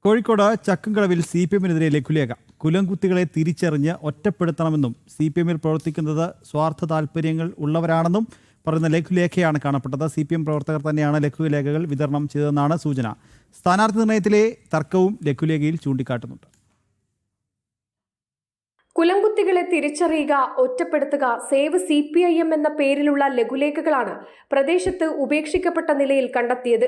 കോഴിക്കോട് ചക്കുംകടവിൽ CPM-നെതിരെ ലഘുലേഖ. കുലംകുത്തികളെ തിരിച്ചറിഞ്ഞ് ഒറ്റപ്പെടുത്തണമെന്നും CPM-ൽ പ്രവർത്തിക്കുന്നത് സ്വാർത്ഥ താൽപര്യങ്ങൾ ഉള്ളവരാണെന്നും പറയുന്ന ലഘുലേഖയാണ് കാണപ്പെട്ടത്. CPM പ്രവർത്തകർ തന്നെയാണ് ലഘുലേഖകൾ വിതരണം ചെയ്തതെന്നാണ് സൂചന. സ്ഥാനാർത്ഥി നിർണയത്തിലെ തർക്കവും ലഘുലേഖയിൽ ചൂണ്ടിക്കാട്ടുന്നുണ്ട്. കുലംകുത്തികളെ തിരിച്ചറിയുക, ഒറ്റപ്പെടുത്തുക, സേവ് CPIM എന്ന പേരിലുള്ള ലഘുലേഖകളാണ് പ്രദേശത്ത് ഉപേക്ഷിക്കപ്പെട്ട നിലയിൽ കണ്ടെത്തിയത്.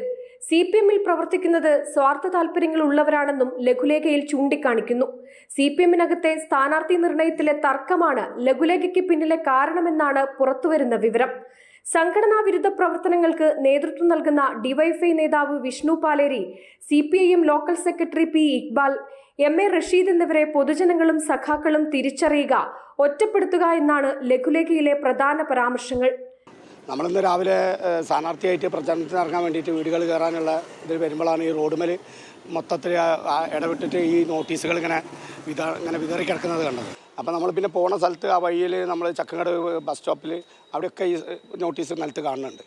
CPM-ൽ പ്രവർത്തിക്കുന്നത് സ്വാർത്ഥ താൽപര്യങ്ങൾ ഉള്ളവരാണെന്നും ലഘുലേഖയിൽ ചൂണ്ടിക്കാണിക്കുന്നു. CPM-നകത്തെ സ്ഥാനാർത്ഥി നിർണയത്തിലെ തർക്കമാണ് ലഘുലേഖയ്ക്ക് പിന്നിലെ കാരണമെന്നാണ് പുറത്തുവരുന്ന വിവരം. സംഘടനാ വിരുദ്ധ പ്രവർത്തനങ്ങൾക്ക് നേതൃത്വം നൽകുന്ന DYFI നേതാവ് Vishnu Paleri, CPIM local secretary P. Iqbal, MA Rasheed എന്നിവരെ പൊതുജനങ്ങളും സഖാക്കളും തിരിച്ചറിയുക, ഒറ്റപ്പെടുത്തുക എന്നാണ് ലഘുലേഖയിലെ പ്രധാന പരാമർശങ്ങൾ. നമ്മളിന്ന് രാവിലെ സ്ഥാനാർത്ഥിയായിട്ട് പ്രചരണത്തിന് ഇറങ്ങാൻ വേണ്ടിയിട്ട് വീടുകൾ കയറാനുള്ള ഇതിൽ വരുമ്പോഴാണ് ഈ റോഡുമേൽ മൊത്തത്തിൽ ഇടവിട്ടിട്ട് ഈ നോട്ടീസുകൾ ഇങ്ങനെ വിതറി കിടക്കുന്നത് കണ്ടത്. അപ്പോൾ നമ്മൾ പിന്നെ പോണ സ്ഥലത്ത് ആ വഴിയിൽ നമ്മൾ ചക്കങ്കടവ് ബസ് സ്റ്റോപ്പിൽ അവിടെയൊക്കെ ഈ നോട്ടീസ് നിലത്ത് കാണുന്നുണ്ട്.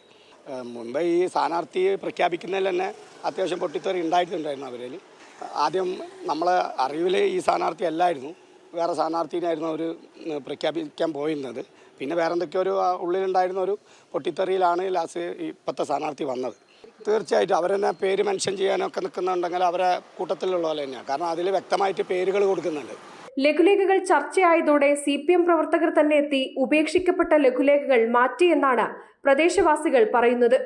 മുമ്പ് ഈ സ്ഥാനാർത്ഥി പ്രഖ്യാപിക്കുന്നതിൽ തന്നെ അത്യാവശ്യം പൊട്ടിത്തെറി ഉണ്ടായിട്ടുണ്ടായിരുന്നു അവരിൽ. ആദ്യം നമ്മളെ അറിവിൽ ഈ സ്ഥാനാർത്ഥി അല്ലായിരുന്നു, വേറെ സ്ഥാനാർത്ഥിനായിരുന്നു അവർ പ്രഖ്യാപിക്കാൻ പോയിരുന്നത്. പിന്നെ വേറെ എന്തൊക്കെയോ ഒരു ഉള്ളിലുണ്ടായിരുന്ന ഒരു പൊട്ടിത്തെറിയിലാണ് ലാസ്റ്റ് ഇപ്പോഴത്തെ സ്ഥാനാർത്ഥി വന്നത്. തീർച്ചയായിട്ടും അവരെന്നെ പേര് മെൻഷൻ ചെയ്യാനൊക്കെ നിൽക്കുന്നുണ്ടെങ്കിൽ അവരെ കൂട്ടത്തിലുള്ള പോലെ തന്നെയാണ്. കാരണം അതിൽ വ്യക്തമായിട്ട് പേരുകൾ കൊടുക്കുന്നുണ്ട്. ലഘുലേഖകൾ ചർച്ചയായതോടെ CPM പ്രവർത്തകർ തന്നെ എത്തി ഉപേക്ഷിക്കപ്പെട്ട ലഘുലേഖകൾ മാറ്റിയെന്നാണ് പ്രദേശവാസികൾ പറയുന്നത്.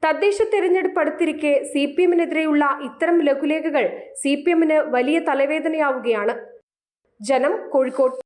തദ്ദേശ തെരഞ്ഞെടുപ്പ് അടുത്തിരിക്കെ CPM-നെതിരെയുള്ള ഇത്തരം ലഘുലേഖകൾ CPM-ന് വലിയ തലവേദനയാവുകയാണ്. ജനം, കോഴിക്കോട്.